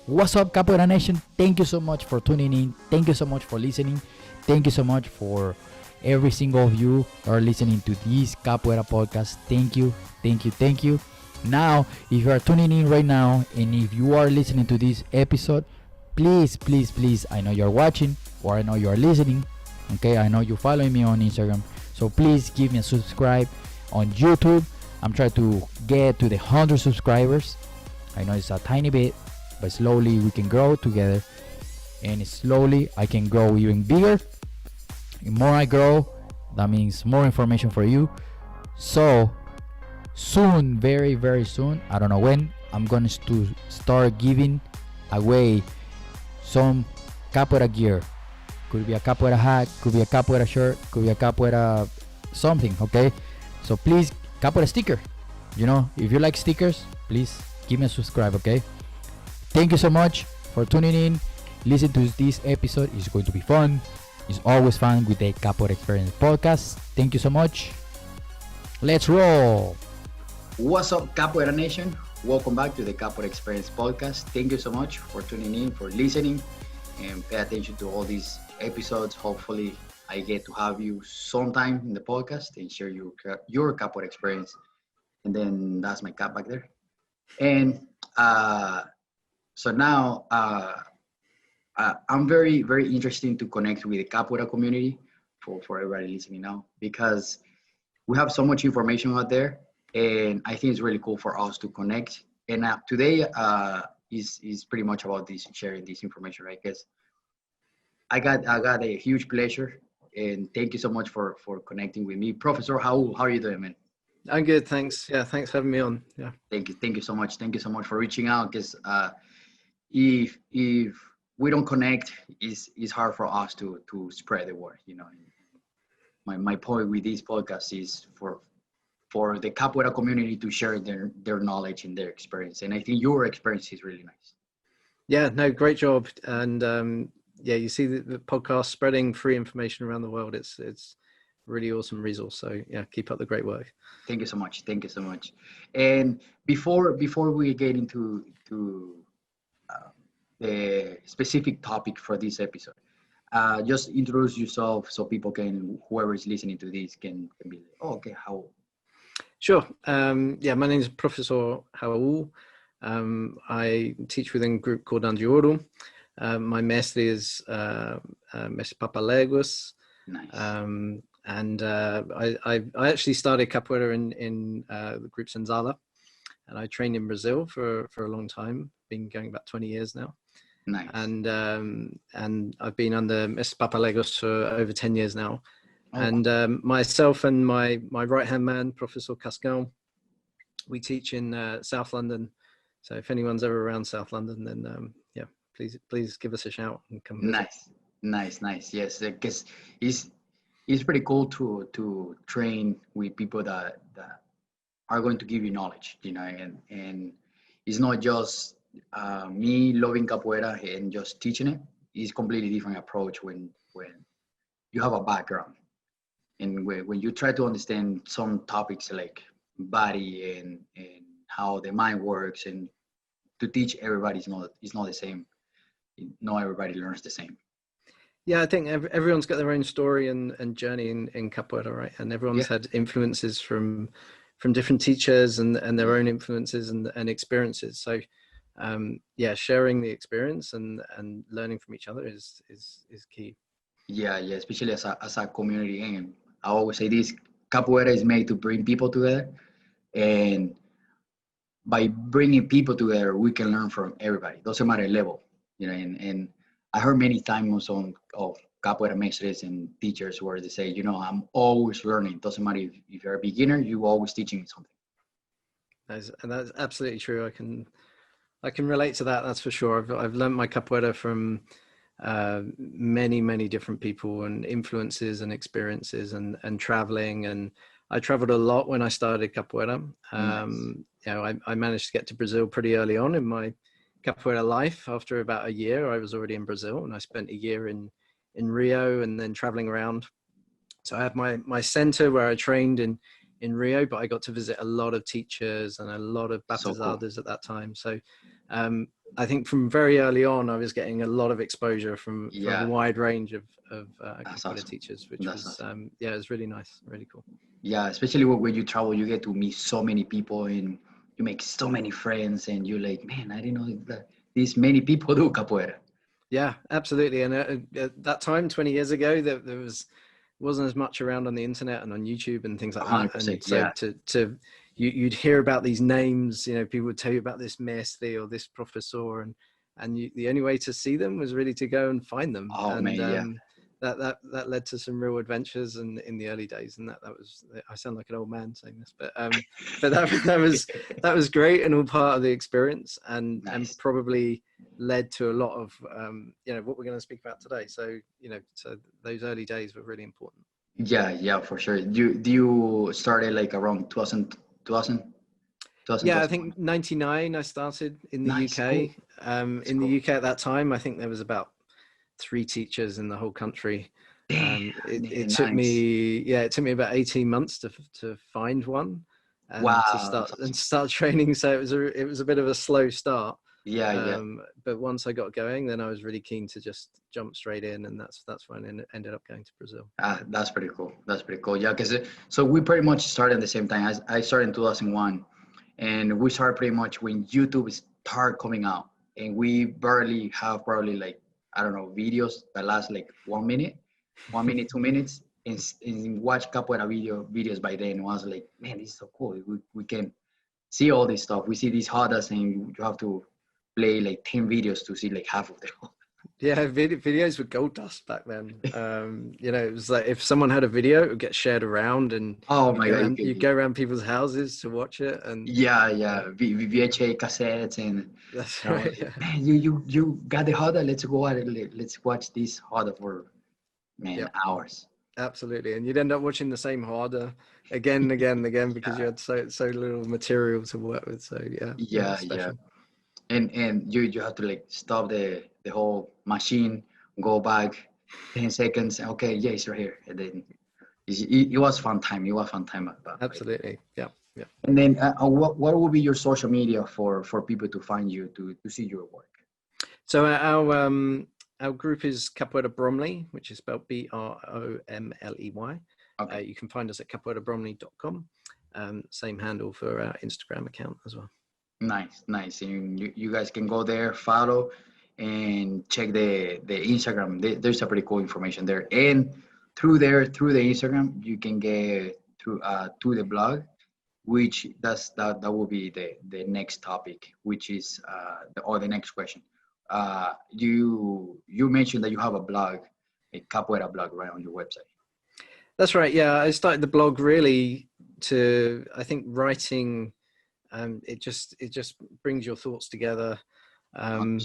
What's up, Capoeira Nation? Thank you so much for tuning in. Thank you so much for listening. Thank you so much for every single of you who are listening to this Capoeira podcast. Thank you, thank you, thank you. Now, if you are tuning in right now and if you are listening to this episode, please, please, please, I know you're watching or I know you're listening. Okay, I know you're following me on Instagram. So please give me a subscribe on YouTube. I'm trying to get to the 100 subscribers. I know it's a tiny bit, but slowly we can grow together, and slowly I can grow even bigger. The more I grow, that means more information for you. So soon, very very soon, I don't know when, I'm going to start giving away some capoeira gear. Could be a capoeira hat, could be a capoeira shirt, could be a capoeira something. Okay, so please, capoeira sticker, if you like stickers, please give me a subscribe. Okay, thank you so much for tuning in. Listen to this episode. It's going to be fun. It's always fun with the Capoeira Experience podcast. Thank you so much. Let's roll. What's up, Capoeira Nation? Welcome back to the Capoeira Experience podcast. Thank you so much for tuning in, for listening, and pay attention to all these episodes. Hopefully, I get to have you sometime in the podcast and share your Capoeira experience. And then that's my cap back there. And so now I'm very, very interested to connect with the Capoeira community for everybody listening now, because we have so much information out there, and I think it's really cool for us to connect. And today is pretty much about this, sharing this information, right? Because I got a huge pleasure, and thank you so much for connecting with me, Professor Raul. How are you doing, man? I'm good, thanks. Yeah, thanks for having me on. Yeah. Thank you so much. Thank you so much for reaching out. Because if we don't connect, it's hard for us to spread the word. My point with this podcast is for the Capoeira community to share their knowledge and their experience. And I think your experience is really nice. Yeah, no, great job. And you see the podcast spreading free information around the world. It's really awesome resource. So yeah, keep up the great work. Thank you so much. Thank you so much. And before we get into the specific topic for this episode, just introduce yourself so people whoever is listening to this can be like, oh, okay, how? Sure. My name is Professor Raul. I teach within a group called Andiouro. My maestri is Mestre Papaléguas. Nice. And I actually started capoeira in the group Senzala, and I trained in Brazil for a long time. Been going about 20 years now. Nice. And I've been under Mestre Papaléguas for over 10 years now. Oh, and myself and my right hand man, Professor Cascão, we teach in South London. So if anyone's ever around South London, then please give us a shout and come visit. Nice. Yes, because it's pretty cool to train with people that are going to give you knowledge, and it's not just me loving capoeira and just teaching it. It's completely different approach when you have a background, and when you try to understand some topics like body and how the mind works, and to teach everybody is not the same. Not everybody learns the same. Yeah, I think everyone's got their own story and journey in capoeira, right? And everyone's had influences from different teachers and their own influences and experiences. So, sharing the experience and learning from each other is key. Yeah, especially as a community. And I always say this: capoeira is made to bring people together, and by bringing people together, we can learn from everybody. Doesn't matter level, and I heard many times of capoeira mestres and teachers where they say, I'm always learning. Doesn't matter if you're a beginner, you're always teaching me something. And that's absolutely true. I can relate to that. That's for sure. I've learned my capoeira from many different people and influences and experiences and traveling. And I traveled a lot when I started capoeira. Nice. I managed to get to Brazil pretty early on in my capoeira life. After about a year, I was already in Brazil, and I spent a year in Rio and then traveling around. So I have my center where I trained in Rio, but I got to visit a lot of teachers and a lot of batizadas at that time. So I think from very early on, I was getting a lot of exposure from a wide range of capoeira teachers, which was awesome. Yeah, it was really nice, really cool. Yeah, especially when you travel, you get to meet so many people and you make so many friends, and you're like, man, I didn't know that these many people do capoeira. Yeah, absolutely. And at that time, 20 years ago, there wasn't as much around on the internet and on YouTube and things like that. And so you'd hear about these names, you know, people would tell you about this maestri or this professor, and the only way to see them was really to go and find them. Oh, and man, yeah. That led to some real adventures in the early days. And that was, I sound like an old man saying this, but that was great and all part of the experience, and probably led to a lot of you know, what we're going to speak about today. So, you know, so those early days were really important. Yeah, for sure. Do you started like around 2000? Yeah, I think 99 I started in the UK. Cool. In the UK at that time, I think there was about 3 teachers in the whole country. It took me about 18 months to find one and to start training. So it was a bit of a slow start. Yeah. But once I got going, then I was really keen to just jump straight in, and that's when I ended up going to Brazil. That's pretty cool. Yeah, because so we pretty much started at the same time. I started in 2001, and we started pretty much when YouTube started coming out, and we barely have probably like, I don't know, videos that last like 1 minute, 2 minutes, and watch capoeira videos by then. I was like, man, this is so cool. We can see all this stuff. We see these huddles, and you have to play like 10 videos to see like half of them. Yeah, videos were gold dust back then. You know, it was like if someone had a video, it would get shared around, and oh my god, you go around people's houses to watch it. And VHA cassettes, and that's right. Yeah. Man, you got the huddle. Let's go at it. Let's watch this huddle for hours. Absolutely, and you'd end up watching the same huddle again and again and again because you had so little material to work with. So yeah. And you have to like stop the whole machine, go back 10 seconds. Okay, yeah, it's right here. And then it was fun time. Absolutely, yeah. And then what would be your social media for people to find you, to see your work? So our group is Capoeira Bromley, which is spelled BROMLEY. Okay. You can find us at capoeirabromley.com. Same handle for our Instagram account as well. Nice. And you guys can go there, follow, and check the Instagram. There's a pretty cool information there. And through the Instagram, you can get to the blog, which that will be the next topic, which is the next question. You mentioned that you have a blog, a capoeira blog, right, on your website. That's right. Yeah, I started the blog really to, I think, writing. It just brings your thoughts together, and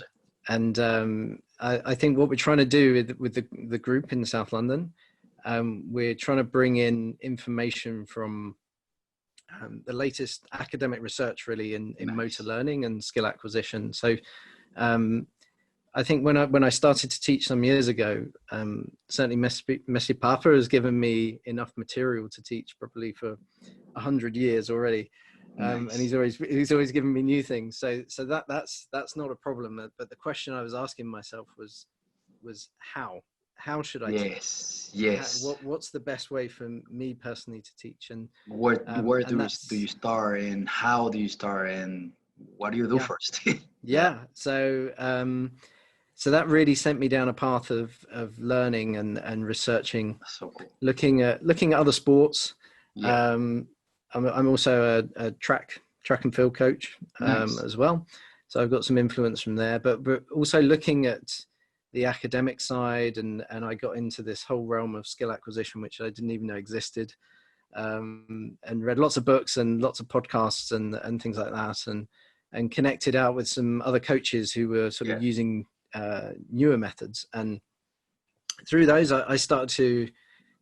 I think what we're trying to do with the group in South London, we're trying to bring in information from the latest academic research, really, in motor learning and skill acquisition. So I think when I started to teach some years ago, certainly Messi Papa has given me enough material to teach probably for 100 years already. And he's always given me new things. So that's not a problem. But the question I was asking myself was how should I teach? Yes. What's the best way for me personally to teach? And where do you start, and how do you start, and what do you do first? So that really sent me down a path of learning and researching. That's so cool. Looking at other sports. I'm also a track and field coach as well, so I've got some influence from there. But also looking at the academic side, and I got into this whole realm of skill acquisition, which I didn't even know existed, and read lots of books and lots of podcasts and things like that, and connected out with some other coaches who were sort of using newer methods. And through those, I started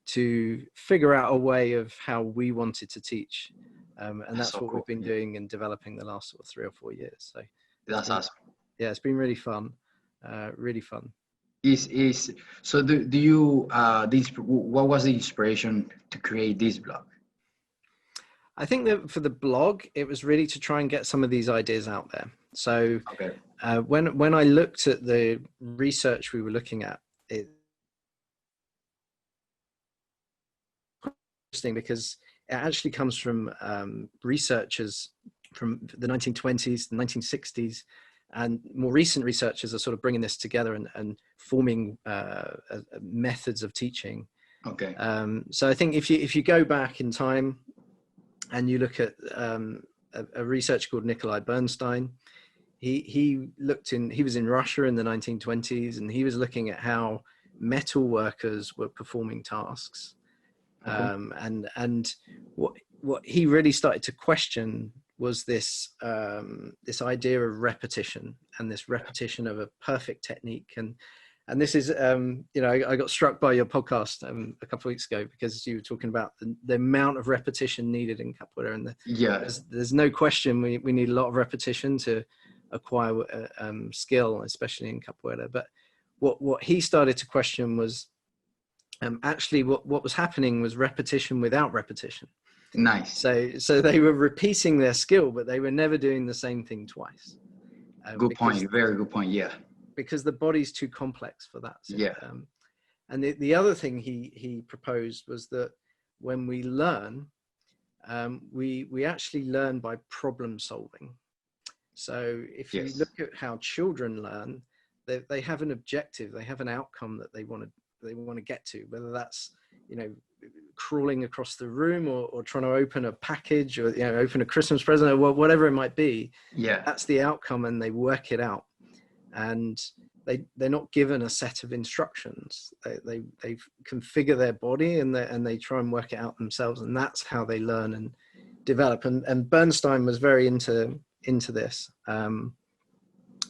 to figure out a way of how we wanted to teach, and that's what we've been doing and developing the last sort of 3 or 4 years. So that's awesome. Yeah, it's been really fun. So do you what was the inspiration to create this blog? I think that for the blog, it was really to try and get some of these ideas out there. So Okay. when I looked at the research we were looking at, it interesting because it actually comes from researchers from the 1920s, the 1960s, and more recent researchers are sort of bringing this together and forming methods of teaching. Okay. So I think if you go back in time and you look at a researcher called Nikolai Bernstein, he was in Russia in the 1920s, and he was looking at how metal workers were performing tasks. Okay. And what he really started to question was this idea of repetition, and this repetition of a perfect technique. And this is, I got struck by your podcast a couple of weeks ago, because you were talking about the amount of repetition needed in capoeira, and there's no question we need a lot of repetition to acquire skill, especially in capoeira. But what he started to question was actually what was happening was repetition without repetition. Nice. So they were repeating their skill, but they were never doing the same thing twice. Good point. Very good point. Yeah. Because the body's too complex for that. So, yeah. And the other thing he proposed was that when we learn, we actually learn by problem solving. So if you look at how children learn, they have an objective, they have an outcome that they want to get to, whether that's, crawling across the room or trying to open a package, or open a Christmas present, or whatever it might be. Yeah. That's the outcome, and they work it out. And they're not given a set of instructions. They configure their body, and they try and work it out themselves, and that's how they learn and develop. And Bernstein was very into this. And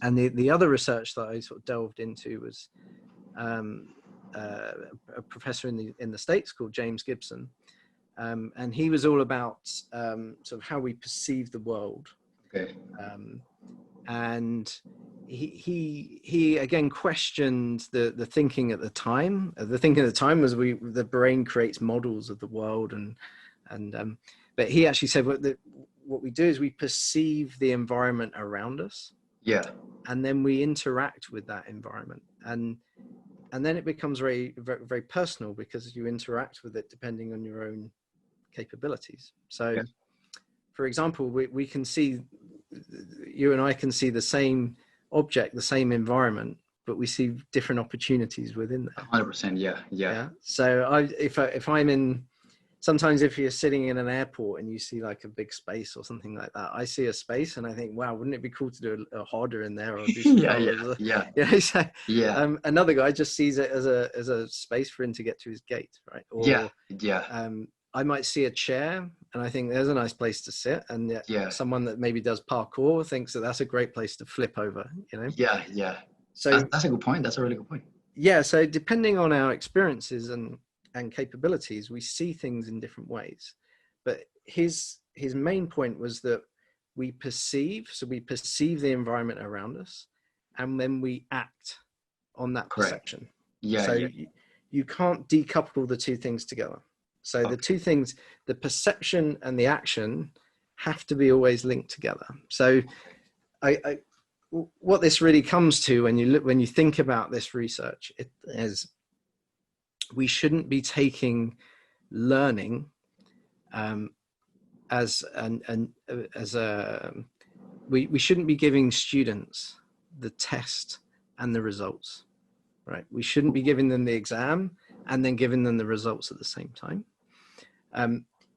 the other research that I sort of delved into was a professor in the States called James Gibson, and he was all about sort of how we perceive the world. Okay. And he again questioned the thinking at the time. The thinking at the time was the brain creates models of the world, but he actually said what we do is we perceive the environment around us. Yeah. And then we interact with that environment, and then it becomes very, very, very personal, because you interact with it depending on your own capabilities. So, for example, we can see, you and I can see the same object, the same environment, but we see different opportunities within there. 100%. Yeah. So if I'm in, sometimes if you're sitting in an airport and you see like a big space or something like that, I see a space and I think, wow, wouldn't it be cool to do a harder in there, or do some yeah. Another guy just sees it as a space for him to get to his gate, right? Or, I might see a chair and I think there's a nice place to sit, and someone that maybe does parkour thinks that that's a great place to flip over, Yeah. So that's a good point. That's a really good point. Yeah. So depending on our experiences and capabilities, we see things in different ways. But his main point was that we perceive the environment around us, and then we act on that perception. You can't decouple the two things together. So the two things, the perception and the action, have to be always linked together. So what this really comes to when you think about this research, it is, we shouldn't be taking learning we shouldn't be giving students the test and the results, right? We shouldn't be giving them the exam and then giving them the results at the same time.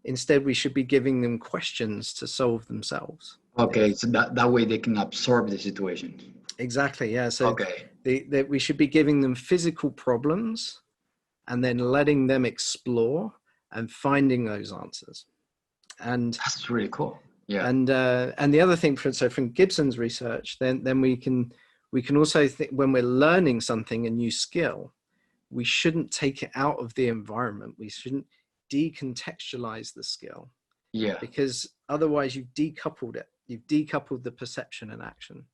Instead, we should be giving them questions to solve themselves. Okay, so that way they can absorb the situation. Exactly, yeah. So we should be giving them physical problems and then letting them explore and finding those answers. And that's really cool. Yeah. And the other thing, from Gibson's research, then we can also think, when we're learning something, a new skill, we shouldn't take it out of the environment. We shouldn't decontextualize the skill. Yeah. Because otherwise you've decoupled it. You've decoupled the perception and action.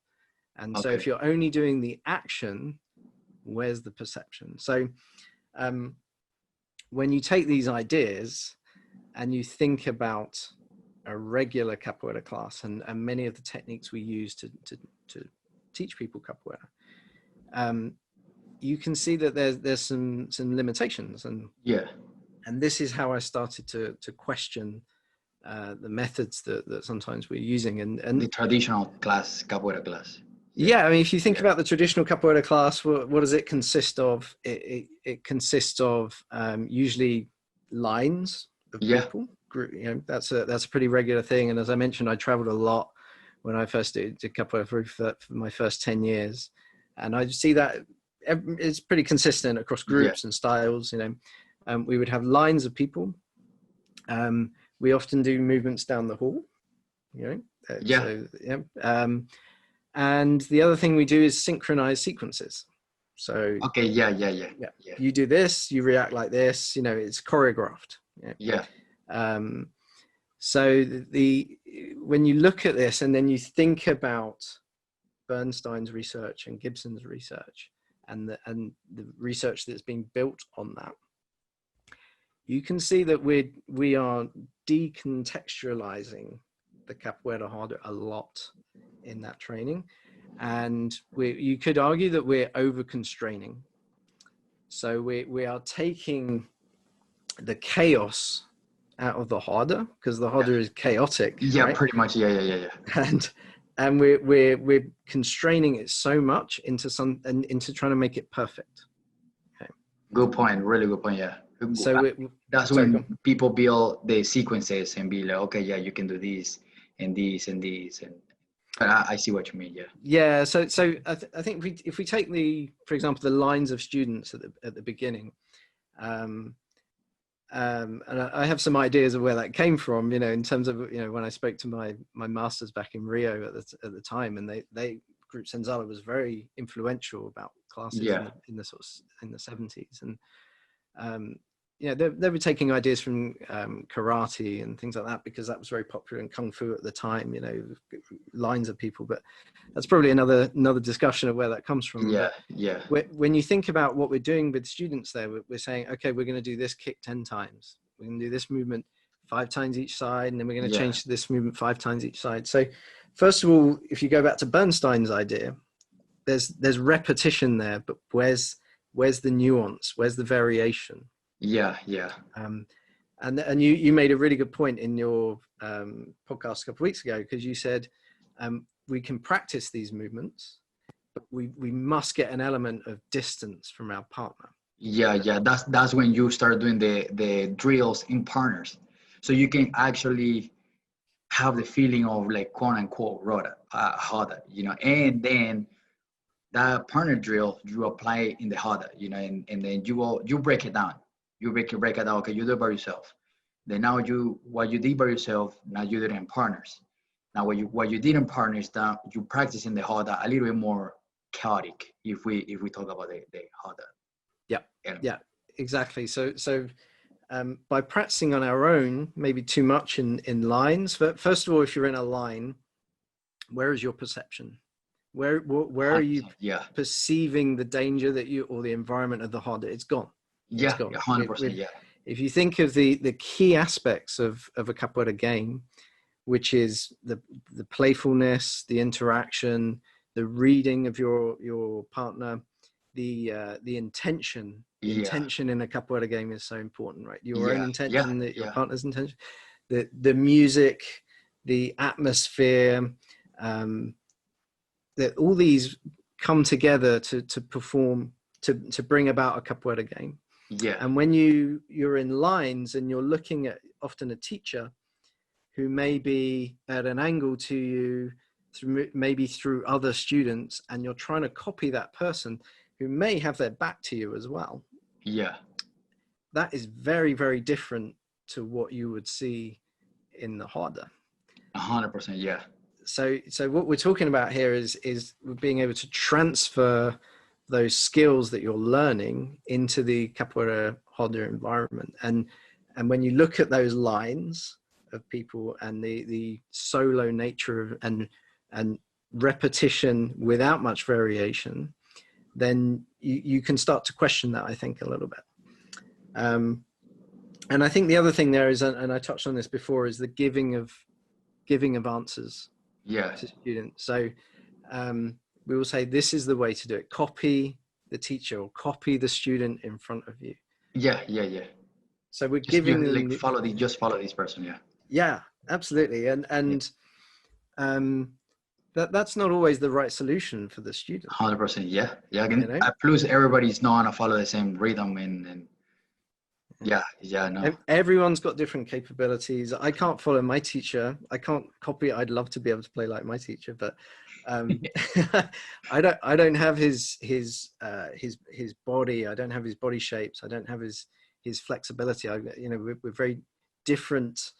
And so if you're only doing the action, where's the perception? So when you take these ideas and you think about a regular capoeira class and many of the techniques we use to teach people capoeira, you can see that there's some limitations, and this is how I started to question the methods that sometimes we're using, and the traditional class, capoeira class. Yeah, I mean, if you think about the traditional capoeira class, what does it consist of? It consists of usually lines of people. You know, that's a pretty regular thing. And as I mentioned, I traveled a lot when I first did capoeira for my first 10 years, and I see that it's pretty consistent across groups and styles. You know, we would have lines of people. We often do movements down the hall. You know, and the other thing we do is synchronize sequences. So you do this, you react like this. You know, it's choreographed. So when you look at this and then you think about Bernstein's research and Gibson's research and the research that's been built on that, you can see that we are decontextualizing the capoeira harder a lot in that training, and you could argue that we're over constraining. So we are taking the chaos out of the harder, because the harder is chaotic. Right? Pretty much. And we're constraining it so much into trying to make it perfect. Okay. Good point. Really good point. So that's when people build the sequences and be like, okay, you can do this and this and this, and I see what you mean. So I think if we take for example, the lines of students at the beginning, and I have some ideas of where that came from, you know, in terms of, you know, when I spoke to my masters back in Rio at the time, and Group Senzala was very influential about classes in the 70s, and they were taking ideas from karate and things like that, because that was very popular in kung fu at the time, you know, lines of people. But that's probably another discussion of where that comes from. When you think about what we're doing with students there, we're saying, okay, we're going to do this kick 10 times. We're going to do this movement 5 times each side, and then we're going to change to this movement 5 times each side. So first of all, if you go back to Bernstein's idea, there's repetition there, but where's the nuance? Where's the variation? And you made a really good point in your podcast a couple of weeks ago, because you said we can practice these movements, but we must get an element of distance from our partner. That's when you start doing the drills in partners, so you can actually have the feeling of, like, quote unquote harder, you know, and then that partner drill you apply in the harder, you know, and then you break it down. You break it down. Okay, you do it by yourself. Then now what you did by yourself, now you did it in partners. Now what you did in partners, that you practice in the harder a little bit more chaotic. If we talk about the harder. Yeah, exactly. So by practicing on our own, maybe too much in lines. But first of all, if you're in a line, where is your perception? Where are you perceiving the danger or the environment of the harder? It's gone. 100%. If you think of the key aspects of a capoeira game, which is the playfulness, the interaction, the reading of your partner, the intention. The intention in a capoeira game is so important, right? Your own intention, your partner's intention, the music, the atmosphere, that all these come together to perform, to bring about a capoeira game. And when you're in lines and you're looking at often a teacher who may be at an angle to you, maybe through other students, and you're trying to copy that person who may have their back to you as well. That is very, very different to what you would see in the harder. 100%. So what we're talking about here is being able to transfer those skills that you're learning into the capoeira harder environment. And when you look at those lines of people and the solo nature and repetition without much variation, then you can start to question that, I think, a little bit. And I think the other thing there is, and I touched on this before, is the giving of giving of answers Yeah. to students. So we will say, this is the way to do it. Copy the teacher or copy the student in front of you. Yeah. So we're Just giving them like follow this person. Yeah. Yeah, absolutely. And that's not always the right solution for the student. 100%. Yeah. Again, You know? plus everybody's not gonna follow the same rhythm and yeah. No. Everyone's got different capabilities. I can't follow my teacher. I can't copy. I'd love to be able to play like my teacher, but I don't have his body. I don't have his body shapes. I don't have his flexibility. We're very different,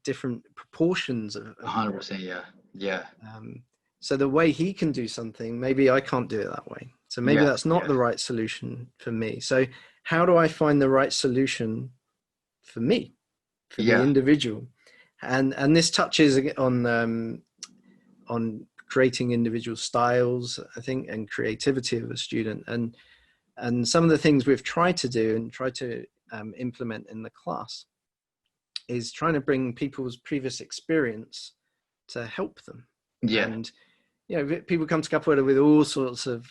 different proportions of 100%. Yeah. So the way he can do something, maybe I can't do it that way. So maybe that's not the right solution for me. So how do I find the right solution for me, for the individual? And this touches on creating individual styles, I think, and creativity of a student. And some of the things we've tried to do and try to implement in the class is trying to bring people's previous experience to help them. Yeah. And people come to Capoeira with all sorts of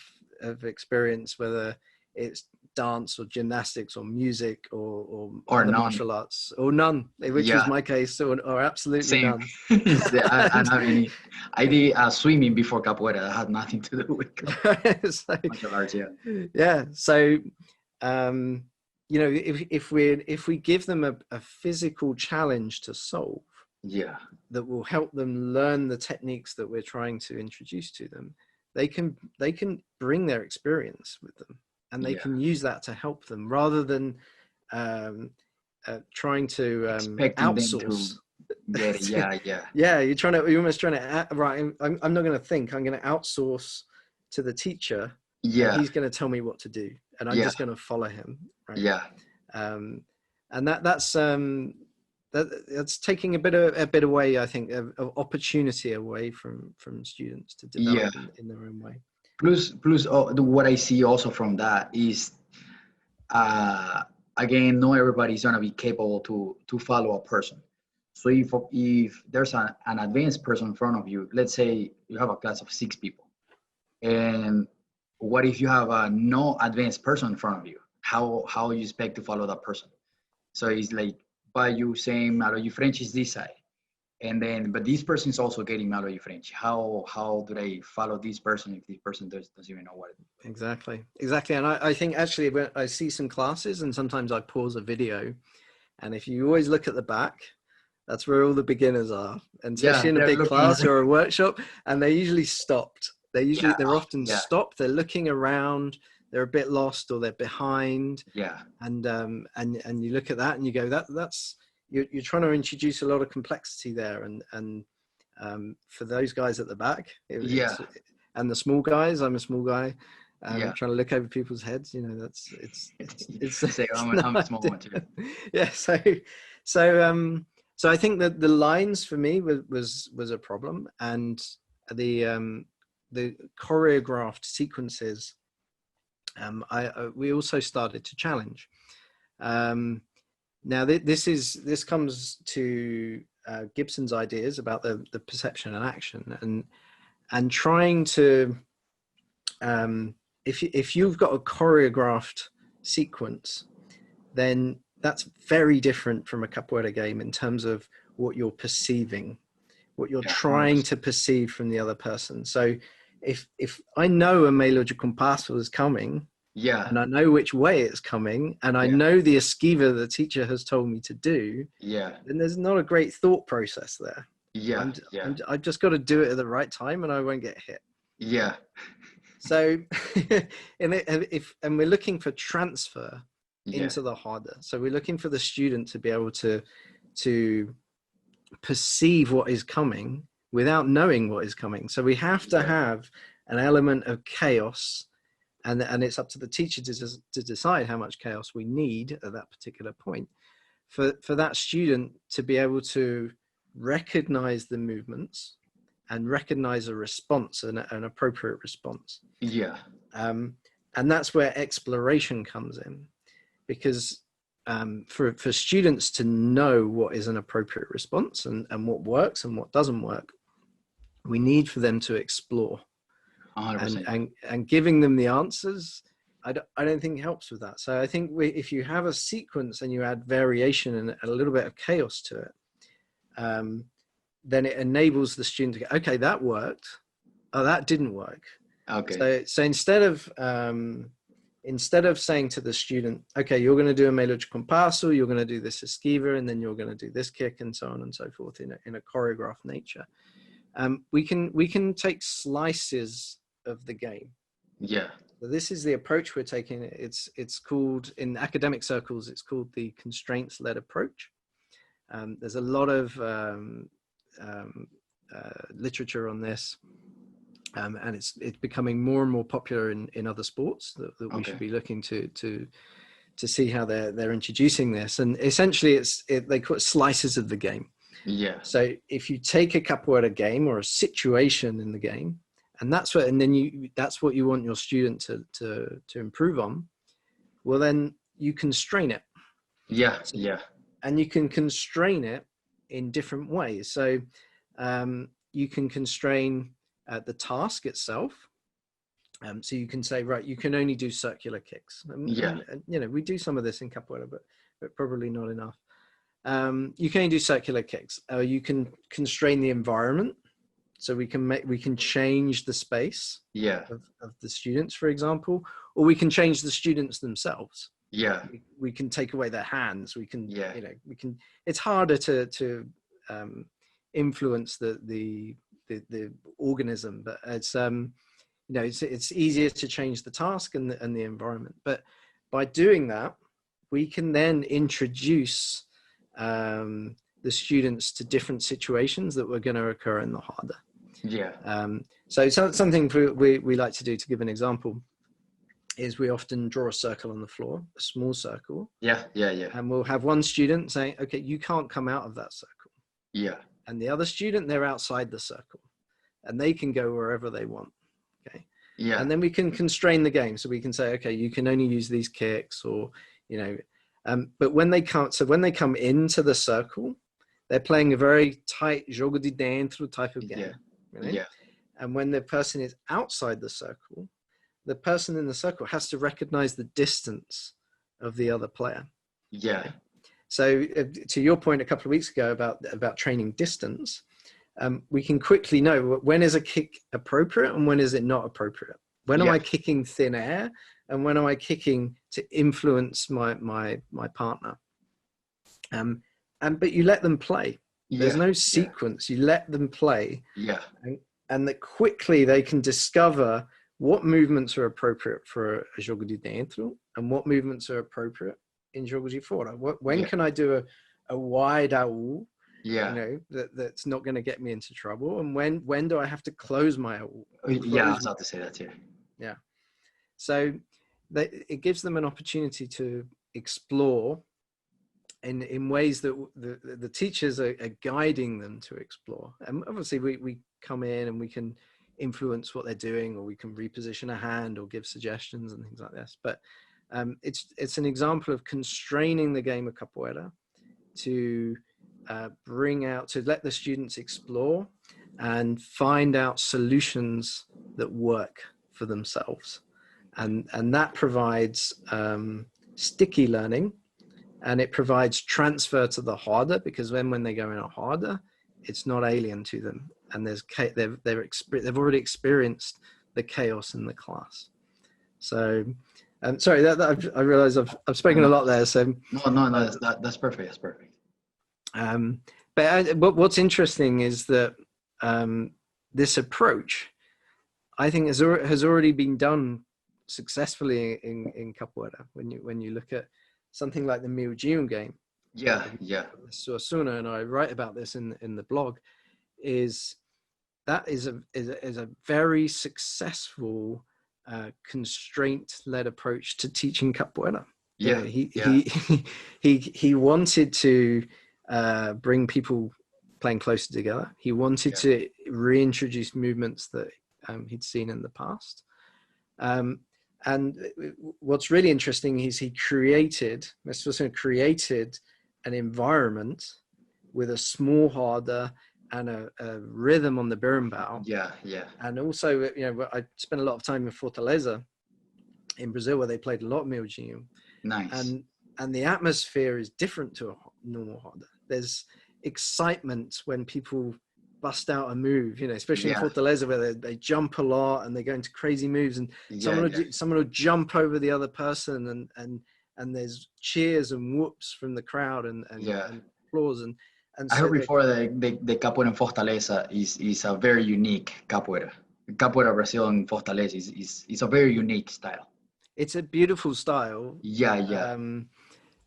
experience, whether it's dance or gymnastics or music or other martial arts, or none, which was my case, or absolutely Same. none. I did swimming before Capoeira. That had nothing to do with martial arts. So if we give them a physical challenge to solve, that will help them learn the techniques that we're trying to introduce to them, they can bring their experience with them, and they can use that to help them, rather than trying to outsource. You're almost trying to right. I'm not going to think. I'm going to outsource to the teacher. And he's going to tell me what to do, and I'm just going to follow him. Right? And that's taking a bit away, I think, of opportunity away from students to develop in their own way. Plus, what I see also from that is, again, not everybody's gonna be capable to follow a person. So if there's an advanced person in front of you, let's say you have a class of 6 people, and what if you have a no advanced person in front of you? How you expect to follow that person? So it's like, by you saying Malo you French is this side, and then but this person is also getting Malo you French. How do they follow this person if this person doesn't even know what it is? Exactly. And I think actually when I see some classes, and sometimes I pause a video, and if you always look at the back, that's where all the beginners are, and especially in a big class or a workshop, and they're usually stopped. They're often stopped. They're looking around. They're a bit lost, or they're behind. And you look at that and you go, that's you're trying to introduce a lot of complexity there, and for those guys at the back, and the small guys, I'm a small guy, trying to look over people's heads. It's I'm a small one too. So I think that the lines for me was a problem, and the choreographed sequences. We also started to challenge. Now this comes to Gibson's ideas about the perception and action, and trying to if you've got a choreographed sequence, then that's very different from a capoeira game in terms of what you're perceiving, what you're trying to perceive from the other person. So if I a meio de compasso is coming, and I know which way it's coming, and I know the esquiva the teacher has told me to do, then there's not a great thought process there. I've just got to do it at the right time, and I won't get hit. So, and we're looking for transfer into the harder. So we're looking for the student to be able to perceive what is coming without knowing what is coming. So we have to have an element of chaos, and it's up to the teacher to decide how much chaos we need at that particular point for that student to be able to recognize the movements and recognize a response, an appropriate response. And that's where exploration comes in, because for students to know what is an appropriate response and what works and what doesn't work, we need for them to explore. 100%. And giving them the answers, I don't think helps with that. So I think if you have a sequence and you add variation and a little bit of chaos to it, then it enables the student to go, okay, that worked. Oh, that didn't work. Okay. So instead of saying to the student, okay, you're going to do a melodia compasso, you're going to do this esquiva, and then you're going to do this kick, and so on and so forth in a choreographed nature, we can take slices of the game. Yeah. So this is the approach we're taking. It's called, in academic circles, it's called the constraints-led approach. There's a lot of literature on this, and it's becoming more and more popular in other sports that we should be looking to see how they're introducing this. And essentially, they call it slices of the game. Yeah. So if you take a capoeira game or a situation in the game, and that's what you want your student to improve on, well, then you constrain it. Yeah. Yeah. And you can constrain it in different ways. So you can constrain the task itself. So you can say, right, you can only do circular kicks. And, we do some of this in capoeira, but probably not enough. You can only do circular kicks. You can constrain the environment. So we can change the space of the students, for example, or we can change the students themselves. Yeah. We can take away their hands. We can, it's harder to influence the organism, but it's easier to change the task and the environment. But by doing that, we can then introduce the students to different situations that were going to occur in the harder. Yeah. So something we like to do, to give an example, is we often draw a circle on the floor, a small circle. Yeah. And we'll have one student saying, okay, you can't come out of that circle. Yeah. And the other student, they're outside the circle and they can go wherever they want. Okay. Yeah. And then we can constrain the game. So we can say, okay, you can only use these kicks, or, but when they come into the circle, they're playing a very tight jogo de dentro type of game. Yeah. Right? Yeah. And when the person is outside the circle, the person in the circle has to recognize the distance of the other player. Yeah. Okay? So to your point a couple of weeks ago about training distance, we can quickly know when is a kick appropriate and when is it not appropriate. When am I kicking thin air and when am I kicking to influence my partner? But you let them play. There's no sequence. You let them play. Yeah. And that quickly they can discover what movements are appropriate for a jogo de dentro and what movements are appropriate in jogo de fora. When can I do a wide Raul? That's not going to get me into trouble. And when do I have to close my Raul? Yeah, I was about to say that too. Yeah. So it gives them an opportunity to explore in ways that the teachers are guiding them to explore. And obviously we come in and we can influence what they're doing, or we can reposition a hand or give suggestions and things like this. But it's an example of constraining the game of capoeira to let the students explore and find out solutions that work for themselves. And that provides sticky learning, and it provides transfer to the harder, because when they go in a harder, it's not alien to them, and they've already experienced the chaos in the class. So, sorry, I realize I've spoken a lot there. So no, that's perfect. That's perfect. But what's interesting is that this approach, I think, has already been done successfully in capoeira. When you look at something like the Miujiun game, Suasuna, and I write about this in the blog, is a very successful constraint-led approach to teaching capoeira. He wanted to bring people playing closer together. He wanted to reintroduce movements that he'd seen in the past. And what's really interesting is he created an environment with a small harder and a rhythm on the berimbau. Yeah, yeah. And also, I spent a lot of time in Fortaleza in Brazil, where they played a lot of Miojinho. Nice. And the atmosphere is different to a normal harder. There's excitement when people bust out a move, especially in Fortaleza, where they jump a lot and they go into crazy moves, and someone will jump over the other person, and there's cheers and whoops from the crowd and applause. And I heard before that the capoeira in Fortaleza is a very unique capoeira. Capoeira Brazil in Fortaleza is a very unique style. It's a beautiful style. Yeah.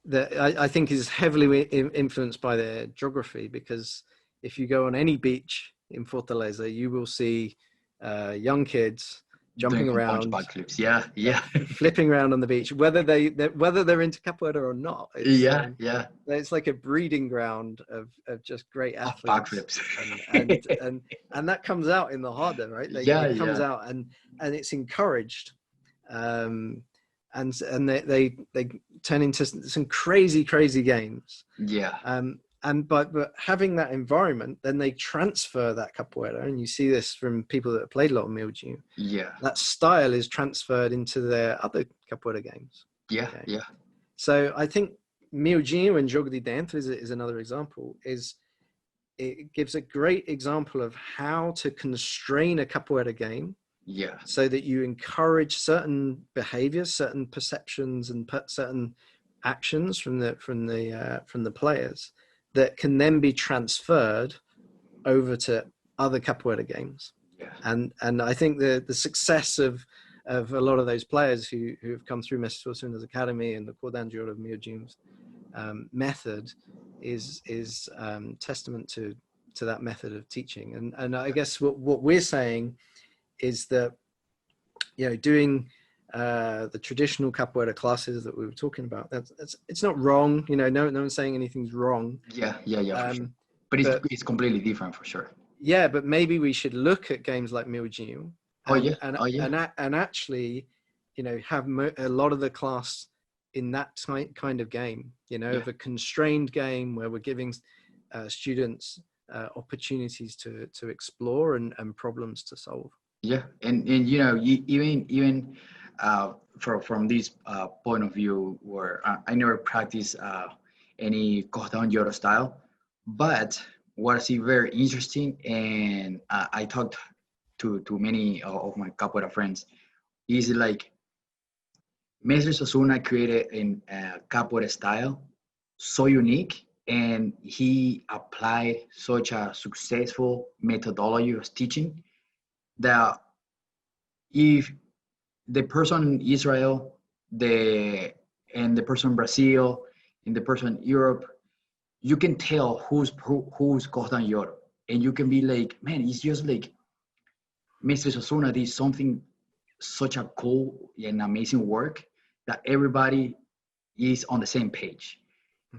That I think is heavily influenced by their geography, because if you go on any beach in Fortaleza, you will see young kids jumping around, backflips. Yeah. Flipping around on the beach, whether they're into capoeira or not. It's like a breeding ground of just great athletes. Backflips. and that comes out in the harder, right? It comes out and it's encouraged. And they turn into some crazy games. But having that environment, then they transfer that capoeira, and you see this from people that have played a lot of Miojinho. That style is transferred into their other capoeira games. So I think Miojinho and Jogo de Dentro is another example. It gives a great example of how to constrain a capoeira game. So that you encourage certain behaviors, certain perceptions, and certain actions from the players that can then be transferred over to other capoeira games. And I think the success of a lot of those players who have come through Mestre Sua's Academy and the Cordão de Ouro of Miojinho's method is testament to that method of teaching. And I guess what we're saying is that, doing the traditional capoeira classes that we were talking about, it's not wrong. No one's saying anything's wrong. For sure. But it's completely different for sure. Yeah, but maybe we should look at games like Miojinho and actually, have a lot of the class in that kind of game, of a constrained game where we're giving students opportunities to explore and problems to solve. And even from this point of view, where I never practiced any Cordão de Ouro style, but what I see very interesting, and I talked to many of my capoeira friends, is like Mestre Suassuna created a capoeira style so unique, and he applied such a successful methodology of teaching that if the person in Israel, the person in Brazil, and the person in Europe, you can tell who's Cordão de Ouro, and you can be like, man, it's just like Mestre Suassuna did something, such a cool and amazing work that everybody is on the same page,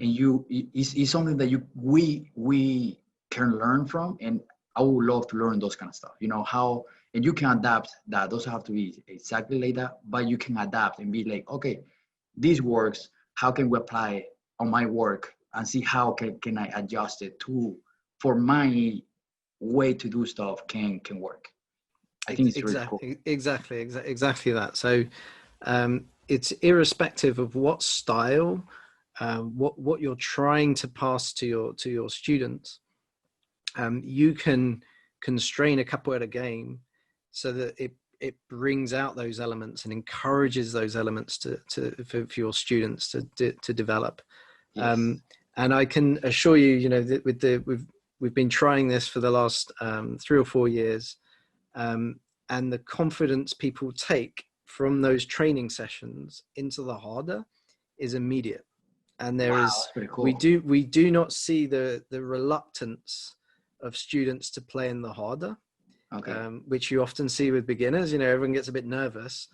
and it's something that we can learn from, and I would love to learn those kind of stuff. How, and you can adapt that. Doesn't have to be exactly like that, but you can adapt and be like, okay, this works. How can we apply it on my work and see how can I adjust it for my way to do stuff can work. I think it's really cool. Exactly that. So it's irrespective of what style, what you're trying to pass to your students. You can constrain a capoeira game so that it brings out those elements and encourages those elements for your students to develop. Yes. And I can assure you, that we've been trying this for the last 3 or 4 years, and the confidence people take from those training sessions into the harder is immediate. And that's pretty cool. we do not see the reluctance of students to play in the harder, which you often see with beginners. Everyone gets a bit nervous.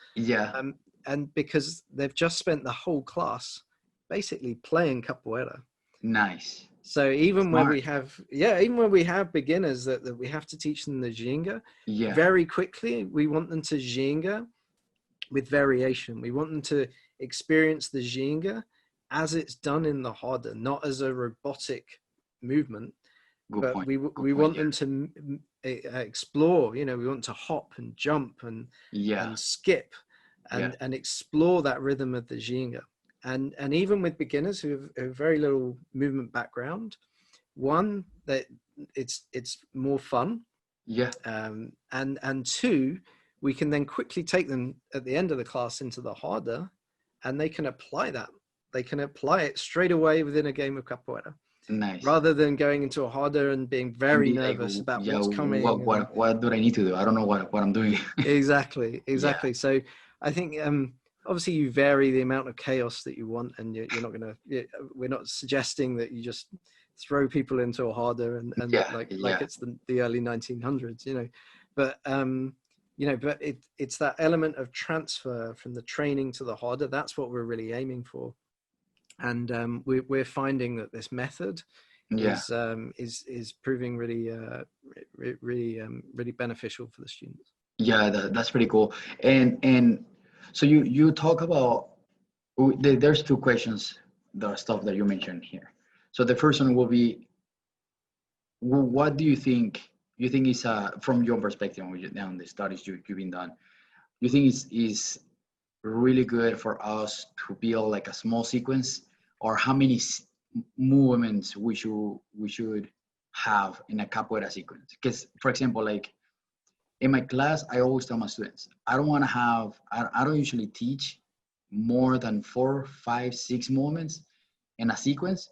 And because they've just spent the whole class basically playing capoeira. Nice. So even when we have beginners that we have to teach them the ginga, very quickly we want them to ginga with variation. We want them to experience the Ginga as it's done in the harder, not as a robotic movement. Good But point. we Good want point, them to explore. You know, we want to hop and jump and skip and explore that rhythm of the Ginga. And even with beginners who have very little movement background, one, that it's more fun. Yeah. And two, we can then quickly take them at the end of the class into the harder, and they can apply that. They can apply it straight away within a game of capoeira. Nice. Rather than going into a harder and being very nervous about what's coming. What do I need to do? I don't know what I'm doing. Exactly. So I think obviously you vary the amount of chaos that you want, and you're not going to. We're not suggesting that you just throw people into a harder and like it's the early 1900s, you know. But but it's that element of transfer from the training to the harder. That's what we're really aiming for. And we're finding that this method is proving really beneficial for the students. Yeah, that's pretty cool. And so you talk about, there's two questions, the stuff that you mentioned here. So the first one will be, what do you think is from your perspective on the studies you've been done, you think is really good for us to build like a small sequence, or how many movements we should have in a capoeira sequence? Because, for example, like in my class, I always tell my students, I don't usually teach more than 4, 5, 6 movements in a sequence,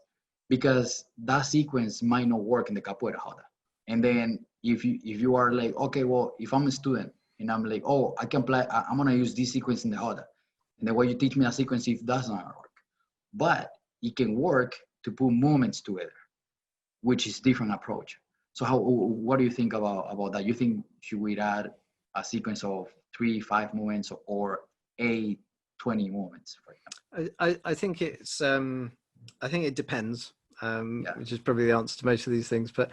because that sequence might not work in the capoeira harder. And then if you are like, okay, well, if I'm a student and I'm like, oh, I'm gonna use this sequence in the harder, and then when you teach me a sequence, it does not work. But it can work to put movements together, which is different approach. So what do you think about that? You think should we add a sequence of 3, 5 movements, or 8, 20 movements, for example? I think it's I think it depends, which is probably the answer to most of these things. But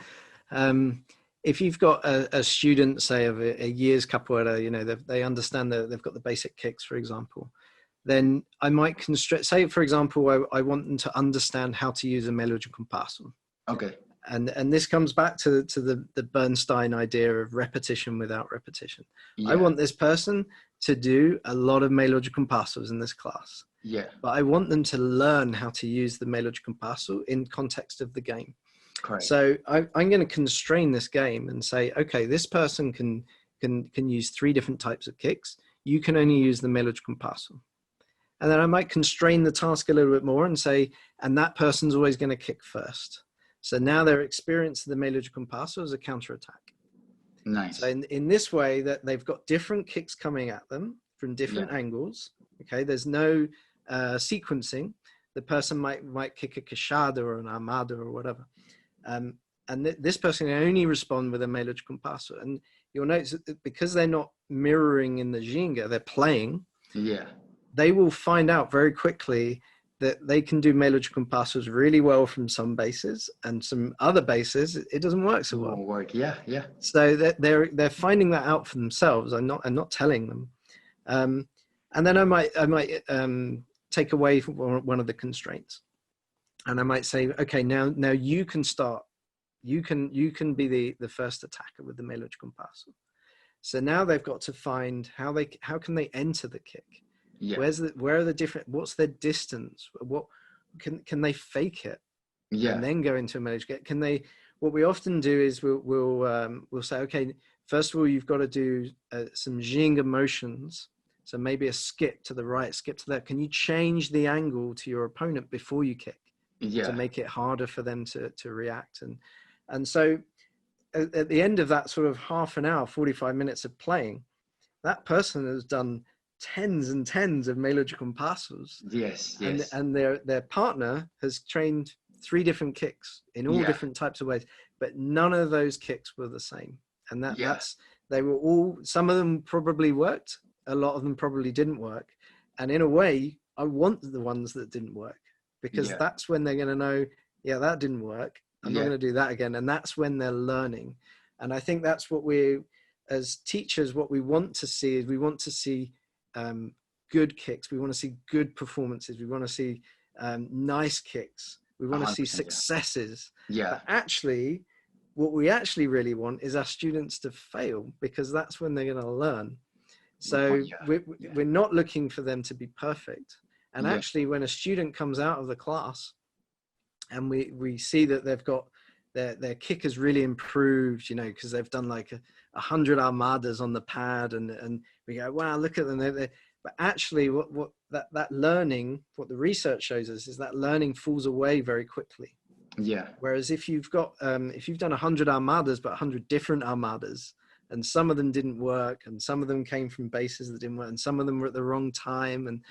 if you've got a student, say, of a year's capoeira, you know, they understand that they've got the basic kicks, for example, then I might constrain. Say, for example, I want them to understand how to use a melodia compasso. Okay. And this comes back to the Bernstein idea of repetition without repetition. Yeah. I want this person to do a lot of melodia compassos in this class. Yeah. But I want them to learn how to use the melodia compasso in context of the game. Correct. So I'm going to constrain this game and say, okay, this person can use 3 different types of kicks. You can only use the melodia compasso. And then I might constrain the task a little bit more and say, and that person's always going to kick first. So now they're experiencing the melodia compasso as a counterattack. Nice. So in this way, that they've got different kicks coming at them from different angles. Okay, there's no sequencing. The person might kick a queixada or an armada or whatever. And this person can only respond with a melodia compasso. And you'll notice that because they're not mirroring in the Ginga, they're playing. Yeah. They will find out very quickly that they can do melodia compassos really well from some bases, and some other bases it doesn't work so well. It won't work. Yeah. So they're finding that out for themselves. I'm not telling them. And then I might take away one of the constraints, and I might say, okay, now you can start. You can be the first attacker with the melodia compasso. So now they've got to find how can they enter the kick. Yeah. Where are the different, what's their distance? What can they fake it? Yeah. And then go into a melodia. What we often do is we'll say, okay, first of all, you've got to do some Ginga motions. So maybe a skip to the right, skip to the left. Can you change the angle to your opponent before you kick? Yeah. To make it harder for them to react. And so at the end of that sort of half an hour, 45 minutes of playing, that person has done tens and tens of melodia compassos. Yes. And their partner has trained 3 different kicks in all different types of ways, but none of those kicks were the same. And they were all, some of them probably worked, a lot of them probably didn't work. And in a way, I want the ones that didn't work, because that's when they're going to know, that didn't work. I'm not going to do that again. And that's when they're learning. And I think that's what we, as teachers, what we want to see is we want to see good kicks. We want to see good performances. We want to see nice kicks. We want to see successes. Yeah. But actually, what we actually really want is our students to fail, because that's when they're going to learn. So we're not looking for them to be perfect. And actually, when a student comes out of the class and we see that they've got their kick has really improved, you know, because they've done like 100 armadas on the pad, and we go, wow, look at them. But actually, what that learning, what the research shows us, is that learning falls away very quickly. Yeah. Whereas if you've got if you've done 100 armadas, but 100 different armadas, and some of them didn't work, and some of them came from bases that didn't work, and some of them were at the wrong time, and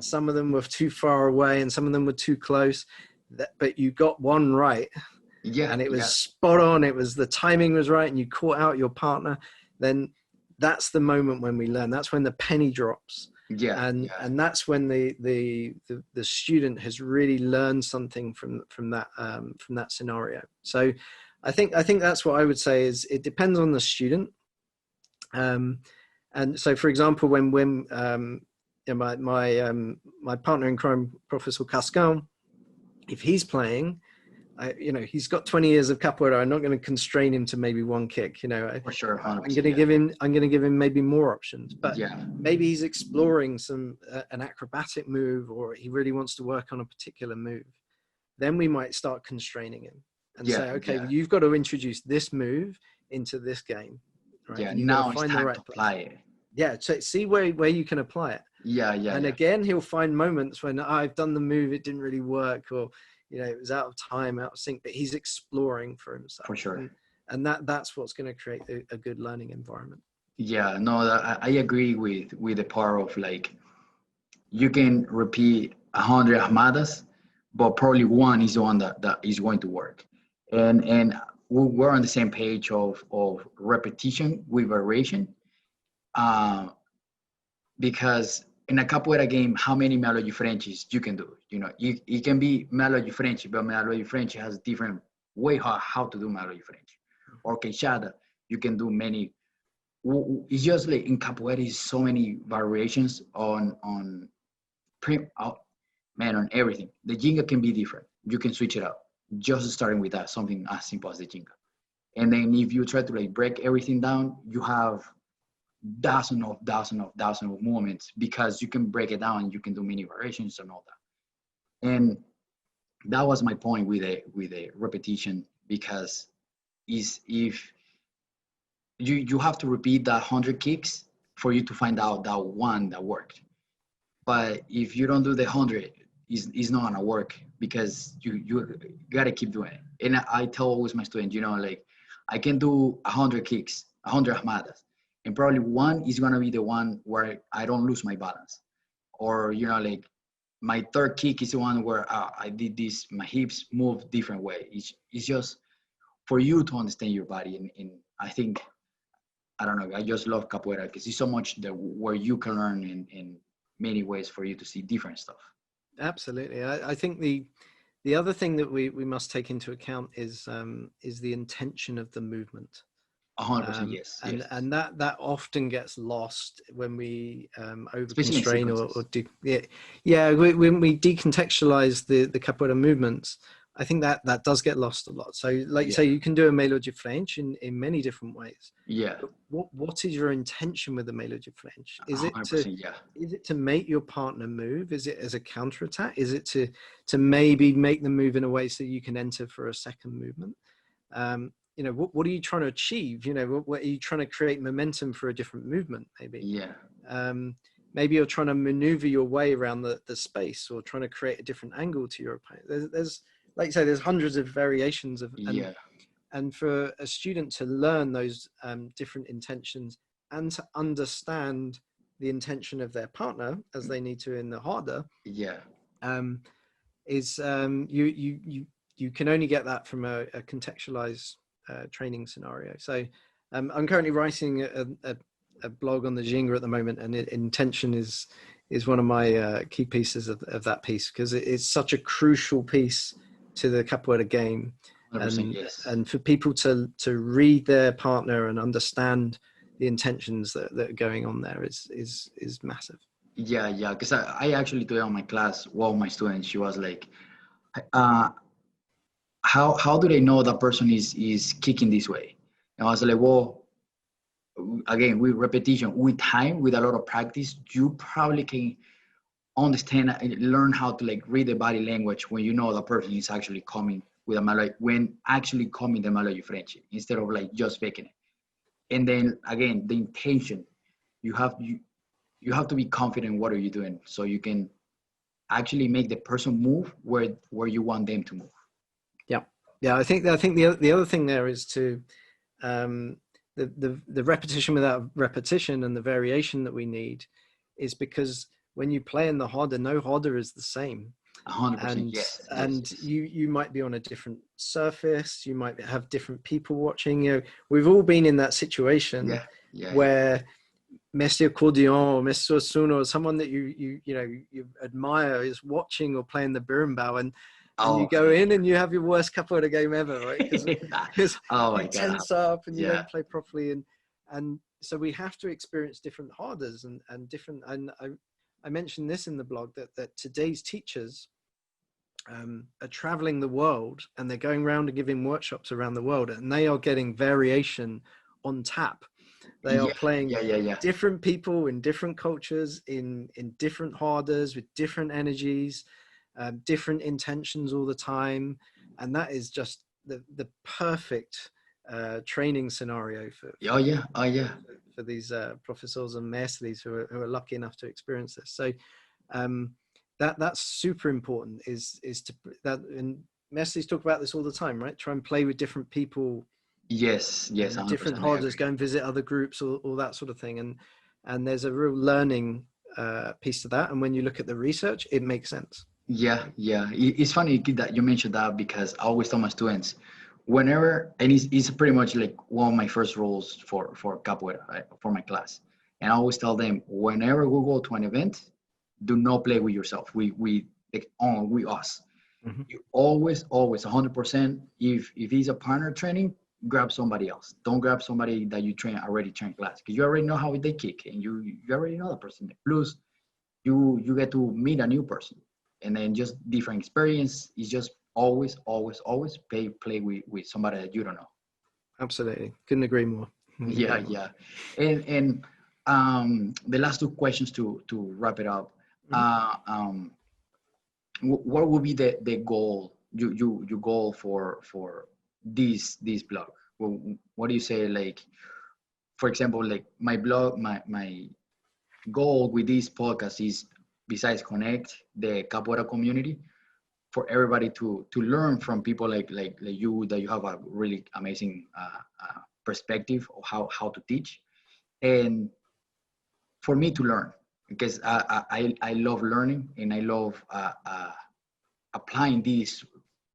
some of them were too far away, and some of them were too close, but you got one right. Yeah. And it was spot on. It was, the timing was right, and you caught out your partner. Then that's the moment when we learn. That's when the penny drops. Yeah. And that's when the student has really learned something from that scenario. So I think that's what I would say is, it depends on the student. And so, for example, when you know, my partner in crime, Professor Cascan, if he's playing, you know, he's got 20 years of capoeira. I'm not going to constrain him to maybe one kick. You know, for sure, I'm going to give him maybe more options. But maybe he's exploring an acrobatic move, or he really wants to work on a particular move. Then we might start constraining him and say, okay, you've got to introduce this move into this game. Right? Yeah, now it's time to apply it. Yeah, so see where you can apply it. And again, he'll find moments when I've done the move, it didn't really work, or you know, it was out of time, out of sync, but he's exploring for himself. For sure. And that's what's going to create a good learning environment. Yeah, no, I agree with the part of, like, you can repeat 100 armadas, but probably one is the one that is going to work. And we're on the same page of repetition with variation. Because in a capoeira game, how many melody Frenches you can do? You know, it can be melody French, but melody French has different way how to do melody French. Or queixada, you can do many. It's just like in capoeira, is so many variations on everything. The jinga can be different. You can switch it up. Just starting with that, something as simple as the jinga. And then if you try to like break everything down, you have dozens of movements, because you can break it down and you can do many variations and all that. And that was my point with a repetition, because if you have to repeat that 100 kicks for you to find out that one that worked. But if you don't do the 100, it's not gonna work, because you gotta keep doing it. And I tell always my students, you know, like, I can do 100 kicks, 100 armadas, and probably one is going to be the one where I don't lose my balance. Or, you know, like, my third kick is the one where I did this, my hips move different way. It's just for you to understand your body. And I think, I don't know, I just love capoeira, because it's so much where you can learn in many ways for you to see different stuff. Absolutely. I think the other thing that we must take into account is the intention of the movement. 100%, yes. And that often gets lost when we over constrain when we decontextualize the capoeira movements. I think that does get lost a lot. So, like you say, you can do a meio de frente in many different ways. Yeah. But what is your intention with the meio de frente? Is it to make your partner move? Is it as a counterattack? Is it to maybe make them move in a way so you can enter for a second movement? You know, what are you trying to achieve? You know, what are you trying to create momentum for a different movement? Maybe. Yeah. Maybe you're trying to maneuver your way around the space, or trying to create a different angle to your opponent. There's like you say, there's hundreds of variations of. And for a student to learn those different intentions, and to understand the intention of their partner as they need to in the harder. Yeah. You can only get that from a contextualized training scenario. So I'm currently writing a blog on the Ginga at the moment, and intention is one of my key pieces of that piece, because it's such a crucial piece to the capoeira game. And for people to read their partner and understand intentions that are going on there is massive. Yeah, because I actually told on my class, one of my students, she was like, how do they know that person is kicking this way? And I was like, well, again, with repetition, with time, with a lot of practice, you probably can understand and learn how to like read the body language when you know the person is actually coming with a Malay, when actually coming the Malay French, instead of like just faking it. And then again, the intention, you have to be confident what are you doing so you can actually make the person move where you want them to move. Yeah. I think the other thing there is to the repetition without repetition and the variation that we need is because when you play in the hodder, no hodder is the same. 100%. Yes. You might be on a different surface, you might have different people watching. You know, we've all been in that situation where Messi Accordion or Messi Suno or someone that you admire is watching or playing the berimbau, and you go in and you have your worst capoeira game ever, right? Because you tense up and you don't play properly, and so we have to experience different harders and different. And I mentioned this in the blog that today's teachers are traveling the world and they're going around and giving workshops around the world, and they are getting variation on tap. They are playing different people in different cultures, in different harders with different energies, different intentions all the time. And that is just the perfect training scenario for these professors and maestros who are lucky enough to experience this. So that's super important is to that, and maestros talk about this all the time, right? Try and play with different people. Yes, different harders, go and visit other groups, all that sort of thing, and there's a real learning piece to that. And when you look at the research, it makes sense. It's funny that you mentioned that, because I always tell my students, whenever, and it's pretty much like one of my first rules for capoeira, right, for my class, and I always tell them, whenever we go to an event, do not play with yourself. We us. Mm-hmm. You always 100%, if it's a partner training, grab somebody else. Don't grab somebody that you already train class, because you already know how they kick, and you already know the person. Plus, you get to meet a new person, and then just different experience. Is just always play with somebody that you don't know. Absolutely, couldn't agree more. And the last two questions to wrap it up. What would be the goal, your goal for this blog? Well, what do you say? Like, for example, like my blog, my goal with this podcast is, besides connect the capoeira community, for everybody to learn from people like you, that you have a really amazing perspective of how to teach, and for me to learn, because I love learning, and I love applying this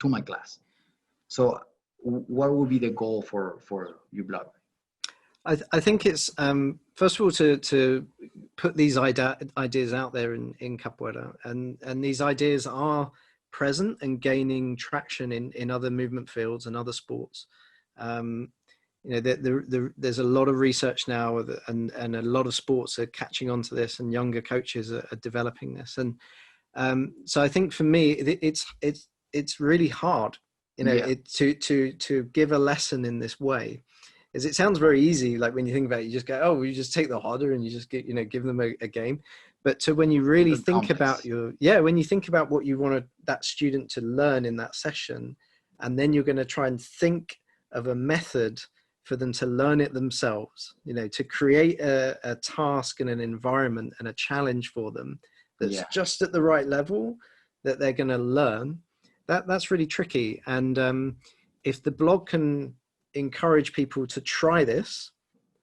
to my class. So what would be the goal for your blog? I think it's first of all to put these ideas out there in capoeira, and these ideas are present and gaining traction in other movement fields and other sports. There's a lot of research now, and a lot of sports are catching on to this, and younger coaches are developing this. And so I think for me, it's really hard, to give a lesson in this way. Is it sounds very easy, like when you think about it, you just go, oh, you just take the harder and you just give them a game. But when you really think about when you think about what you want that student to learn in that session, and then you're going to try and think of a method for them to learn it themselves, to create a task and an environment and a challenge for them that's just at the right level that they're going to learn. That's really tricky. And if the blog can encourage people to try this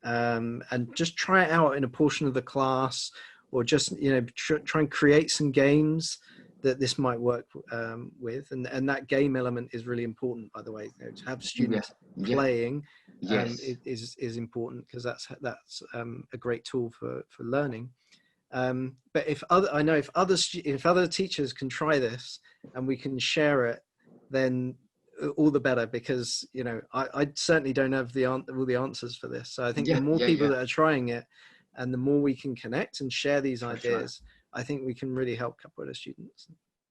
and just try it out in a portion of the class, or just try and create some games that this might work with, and that game element is really important, by the way. To have students playing is important, because that's a great tool for learning. But if other teachers can try this and we can share it, then all the better, because I certainly don't have all the answers for this. So I think the more people that are trying it, and the more we can connect and share these ideas, I think we can really help capoeira students.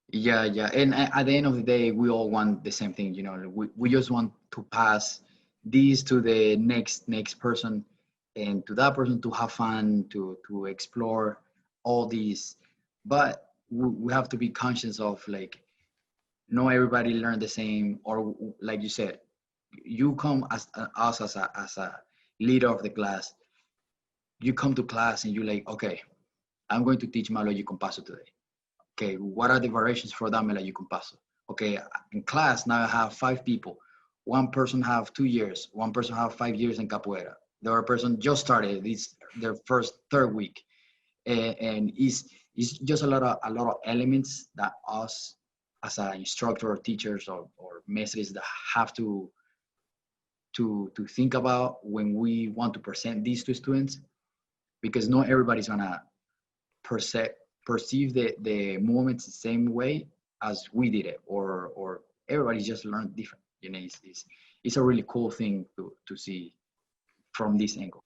Yeah, and at the end of the day, we all want the same thing. We just want to pass these to the next person, and to that person to have fun, to explore all these. But we have to be conscious of, like, not everybody learn the same, or like you said, you come as us as a leader of the class. You come to class and you're like, okay, I'm going to teach Malo y Compasso today. Okay, what are the variations for Dámela y Compasso? Okay, in class now I have 5 people. One person have 2 years. One person have 5 years in capoeira. The other person just started. It's their third week, and it's just a lot of elements that us as an instructor or teachers or masters that have to think about when we want to present these to students, because not everybody's gonna perceive the moments the same way as we did it, or everybody just learned different. It's a really cool thing to see from this angle.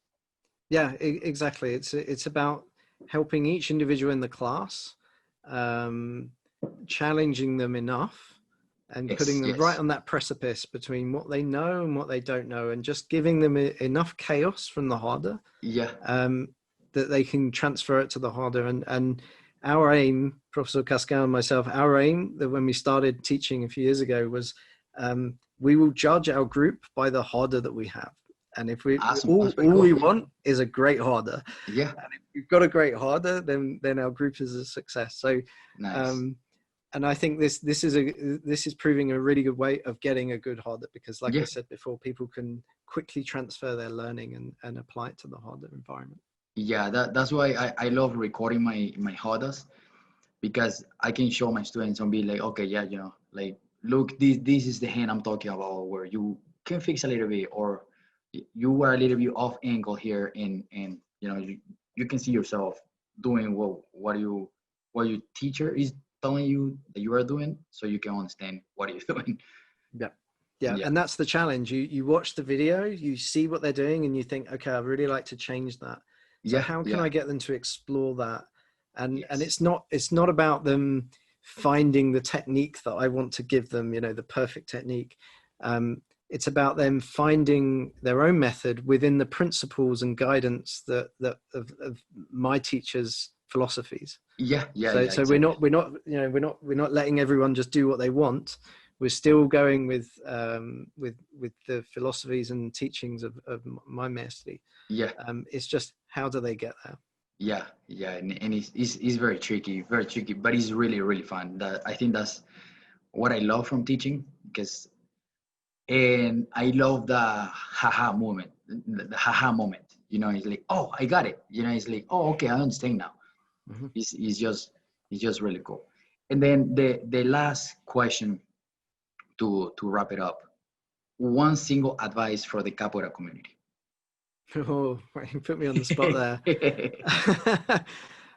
Yeah, exactly. It's about helping each individual in the class, challenging them enough, and putting them right on that precipice between what they know and what they don't know, and just giving them enough chaos from the harder, that they can transfer it to the harder. And our aim, Professor Cascal and myself, our aim that when we started teaching a few years ago was, we will judge our group by the harder that we have. And if we all we want is a great harder, and if we've got a great harder, then our group is a success. So nice. And I think this is proving a really good way of getting a good harder, because like I said before, people can quickly transfer their learning and apply it to the harder environment. Yeah, that's why I love recording my harders, because I can show my students and be like, okay, like, look, this is the hand I'm talking about, where you can fix a little bit, or you were a little bit off angle here, and you can see yourself doing what your teacher is telling you that you are doing, so you can understand what you're doing. Yeah. And that's the challenge. You watch the video, you see what they're doing, and you think, okay, I'd really like to change that. So how can I get them to explore that? And it's not about them finding the technique that I want to give them, the perfect technique. It's about them finding their own method within the principles and guidance that of my teachers' philosophies. So exactly. we're not letting everyone just do what they want. We're still going with the philosophies and teachings of my master. It's just, how do they get there? And it's very tricky, but it's really, really fun. I think that's what I love from teaching, and I love the haha moment. It's like, oh, I got it. It's like, oh, okay, I understand now. Mm-hmm. It's just really cool. And then the last question to wrap it up: one single advice for the capoeira community. Oh, you put me on the spot there.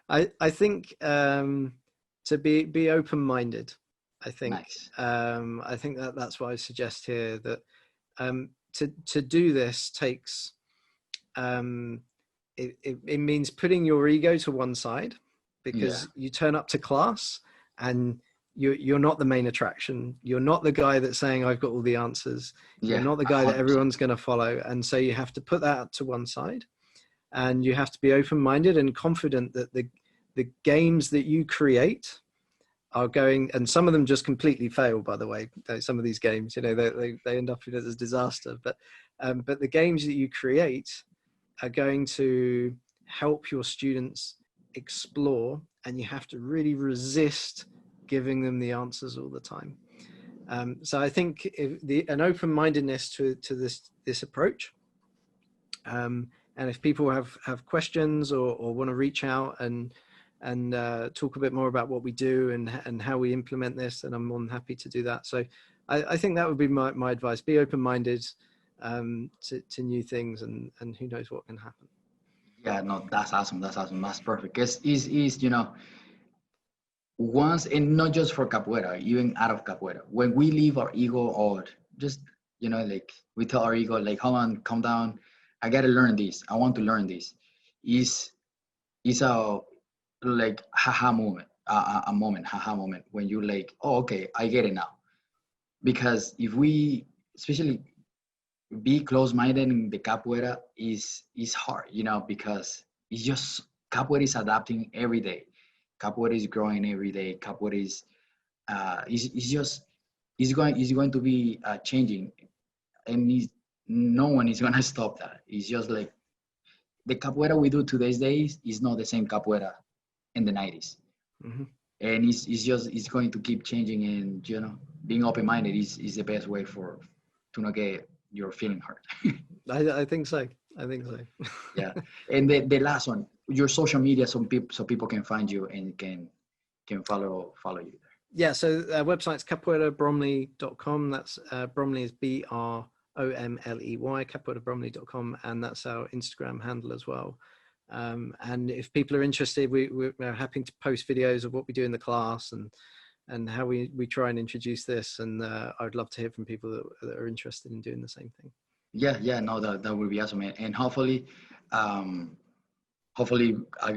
I think to be open-minded. I think nice. I think that's what I suggest here, that to do this takes it means putting your ego to one side, because you turn up to class and you're not the main attraction. You're not the guy that's saying I've got all the answers. You're not the guy 100%. That everyone's going to follow. And so you have to put that to one side, and you have to be open-minded and confident that the games that you create are going, and some of them just completely fail, by the way. Some of these games, they end up as a disaster, but the games that you create are going to help your students explore, and you have to really resist giving them the answers all the time. So I think an open-mindedness to this approach, and if people have questions or want to reach out and talk a bit more about what we do and how we implement this, and I'm more than happy to do that. So I think that would be my advice: be open-minded to new things, and who knows what can happen. Yeah, no, that's awesome. That's perfect. Is once, and not just for capoeira, even out of capoeira, when we leave our ego just, like we tell our ego, like, hold on, calm down. I gotta learn this. I want to learn this. Is a like haha moment, haha moment when you like, oh, okay, I get it now. Because if we, especially be close-minded in the capoeira is hard, because it's just capoeira is adapting every day. Capoeira is growing every day. Capoeira is just is going to be changing, and no one is gonna stop that. It's just like the capoeira we do today's days is not the same capoeira in the 90s. Mm-hmm. And it's going to keep changing, and being open-minded is the best way to not get your feeling hurt. I think so. Yeah. And the last one, your social media, so people can find you and can follow you there. Yeah, so website's capoeirabromley.com. That's Bromley is BROMLEY, capoeirabromley.com, and that's our Instagram handle as well. And if people are interested, we're happy to post videos of what we do in the class and how we try and introduce this. And I would love to hear from people that are interested in doing the same thing. Yeah, no, that would be awesome. And hopefully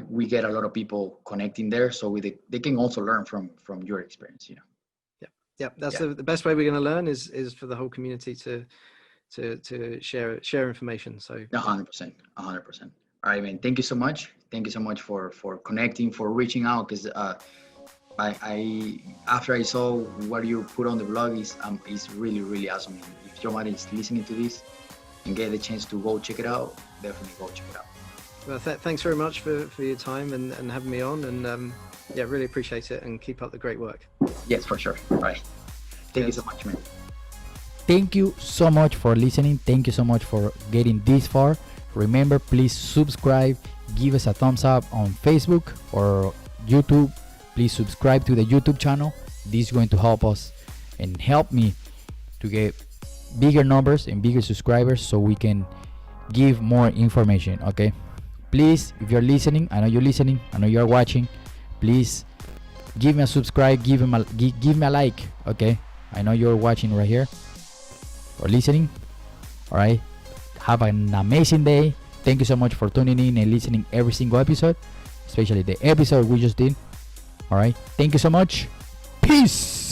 we get a lot of people connecting there, so they can also learn from your experience. Yeah, that's the best way we're going to learn is for the whole community to share information. So 100%. All right, man. Thank you so much. Thank you so much for connecting, for reaching out. Because I after I saw what you put on the blog is really, really awesome. And if somebody is listening to this and get a chance to go check it out, definitely go check it out. Well, thanks very much for your time and having me on, and really appreciate it, and keep up the great work. Yes, for sure. All right. Thank you so much, man. Thank you so much for listening. Thank you so much for getting this far. Remember, please subscribe, give us a thumbs up on Facebook or YouTube. Please subscribe to the YouTube channel. This is going to help us and help me to get bigger numbers and bigger subscribers, so we can give more information. Okay, please, if you're listening, I know you're listening, I know you're watching, please give me a subscribe, give me a like. Okay, I know you're watching right here or listening. All right, have an amazing day. Thank you so much for tuning in and listening every single episode, especially the episode we just did. All right, thank you so much. Peace.